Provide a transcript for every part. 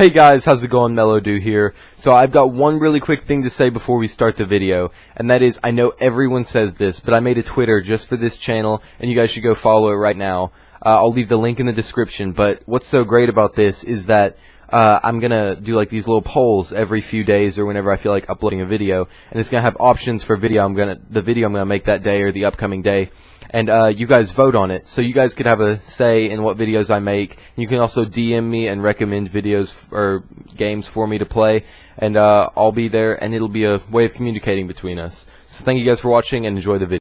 Hey guys, how's it going? Mellow here. So I've got one really quick thing to say before we start the video, and that is, I know everyone says this, but I made a Twitter just for this channel, and you guys should go follow it right now. I'll leave the link in the description, but what's so great about this is that I'm gonna do like these little polls every few days or whenever I feel like uploading a video, and it's gonna have options for the video I'm gonna make that day or the upcoming day. And you guys vote on it, so you guys could have a say in what videos I make. You can also DM me and recommend videos or games for me to play, and I'll be there, and it'll be a way of communicating between us. So thank you guys for watching, and enjoy the video.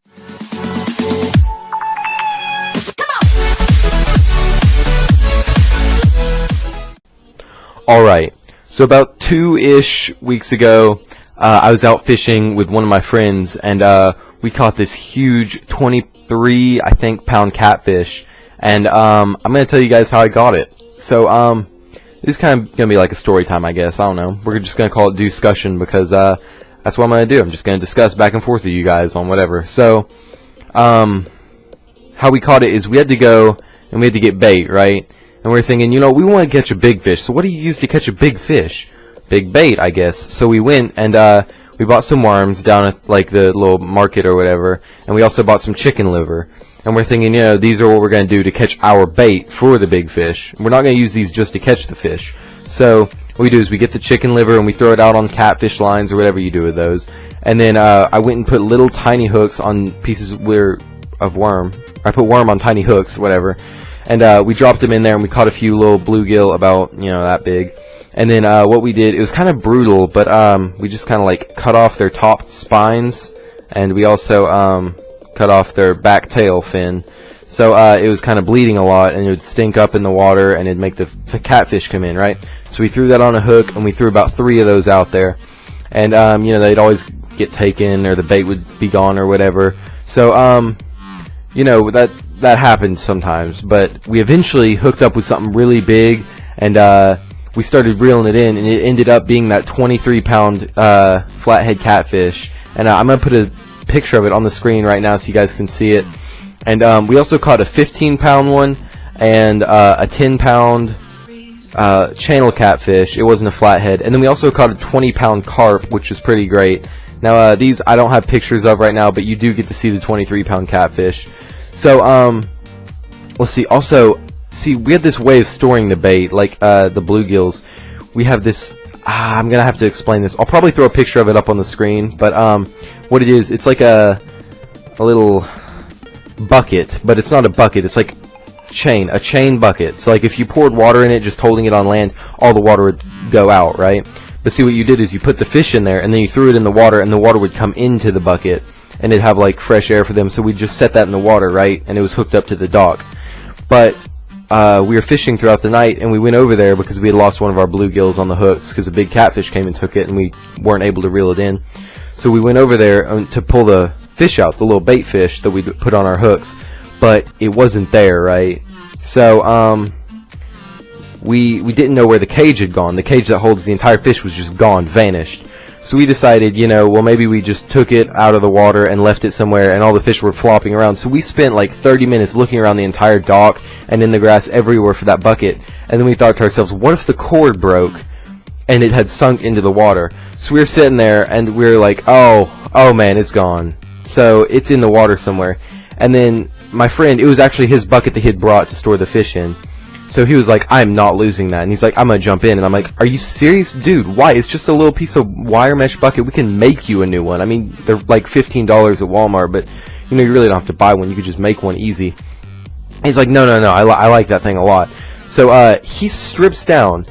Alright, so about 2-ish weeks ago, I was out fishing with one of my friends, and we caught this huge 23, I think, pound catfish, and I'm going to tell you guys how I got it. So this is kind of going to be like a story time, I guess. I don't know. We're just going to call it Dewscussion because that's what I'm going to do. I'm just going to discuss back and forth with you guys on whatever. So how we caught it is we had to go and we had to get bait, right? And we were thinking, you know, we want to catch a big fish. So what do you use to catch a big fish? Big bait, I guess. So we went and we bought some worms down at like the little market or whatever, and we also bought some chicken liver. And we're thinking, you know, these are what we're going to do to catch our bait for the big fish. We're not going to use these just to catch the fish. So what we do is we get the chicken liver and we throw it out on catfish lines or whatever you do with those. And then I went and put little tiny hooks on pieces of worm. I put worm on tiny hooks, whatever. And we dropped them in there and we caught a few little bluegill about, you know, that big. And then what we did, it was kind of brutal, but we just kind of like cut off their top spines, and we also cut off their back tail fin. So it was kind of bleeding a lot, and it would stink up in the water, and it'd make the catfish come in, right? So we threw that on a hook, and we threw about 3 of those out there. And you know, they'd always get taken, or the bait would be gone, or whatever. So you know, that happened sometimes. But we eventually hooked up with something really big, and we started reeling it in, and it ended up being that 23-pound flathead catfish. And I'm going to put a picture of it on the screen right now so you guys can see it. And we also caught a 15-pound one and a 10-pound channel catfish. It wasn't a flathead. And then we also caught a 20-pound carp, which was pretty great. Now these I don't have pictures of right now, but you do get to see the 23-pound catfish. So let's see. Also, see, we had this way of storing the bait, like the bluegills. We have this. I'm gonna have to explain this. I'll probably throw a picture of it up on the screen. But what it is, it's like a little bucket, but it's not a bucket. It's like a chain bucket. So like if you poured water in it, just holding it on land, all the water would go out, right? But see, what you did is you put the fish in there, and then you threw it in the water, and the water would come into the bucket, and it'd have like fresh air for them. So we just set that in the water, right? And it was hooked up to the dock. But we were fishing throughout the night, and we went over there because we had lost one of our bluegills on the hooks because a big catfish came and took it, and we weren't able to reel it in. So we went over there to pull the fish out, the little bait fish that we put on our hooks, but it wasn't there, right? So we didn't know where the cage had gone. The cage that holds the entire fish was just gone, vanished. So we decided, you know, well, maybe we just took it out of the water and left it somewhere, and all the fish were flopping around. So we spent like 30 minutes looking around the entire dock and in the grass everywhere for that bucket. And then we thought to ourselves, what if the cord broke and it had sunk into the water? So we were sitting there and we were like, oh man, it's gone. So it's in the water somewhere. And then my friend, it was actually his bucket that he had brought to store the fish in. So he was like, I'm not losing that. And he's like, I'm going to jump in. And I'm like, are you serious? Dude, why? It's just a little piece of wire mesh bucket. We can make you a new one. I mean, they're like $15 at Walmart, but you know, you really don't have to buy one. You could just make one easy. He's like, no, I like that thing a lot. So he strips down,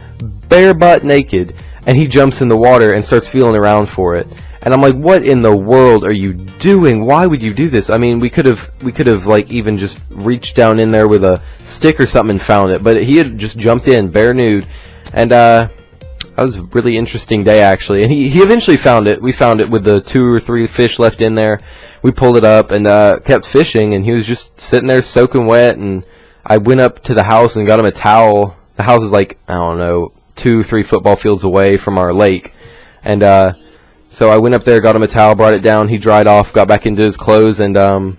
bare butt naked, and he jumps in the water and starts feeling around for it. And I'm like, what in the world are you doing? Why would you do this? I mean, we could have like even just reached down in there with a stick or something and found it, but he had just jumped in bare nude. And that was a really interesting day, actually. And he eventually found it. We found it with the 2 or 3 fish left in there. We pulled it up and kept fishing, and he was just sitting there soaking wet. And I went up to the house and got him a towel. The house is like, I don't know, 2-3 football fields away from our lake. And so I went up there, got him a towel, brought it down, he dried off, got back into his clothes, and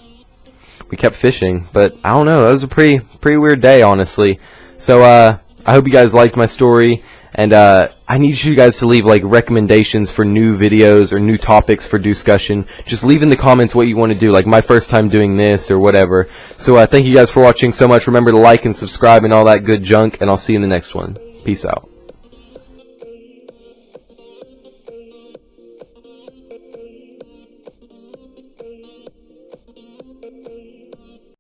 we kept fishing. But I don't know, that was a pretty weird day, honestly. So I hope you guys liked my story, And I need you guys to leave like recommendations for new videos or new topics for discussion. Just leave in the comments what you want to do, like my first time doing this or whatever. So thank you guys for watching so much. Remember to like and subscribe and all that good junk, and I'll see you in the next one. Peace out.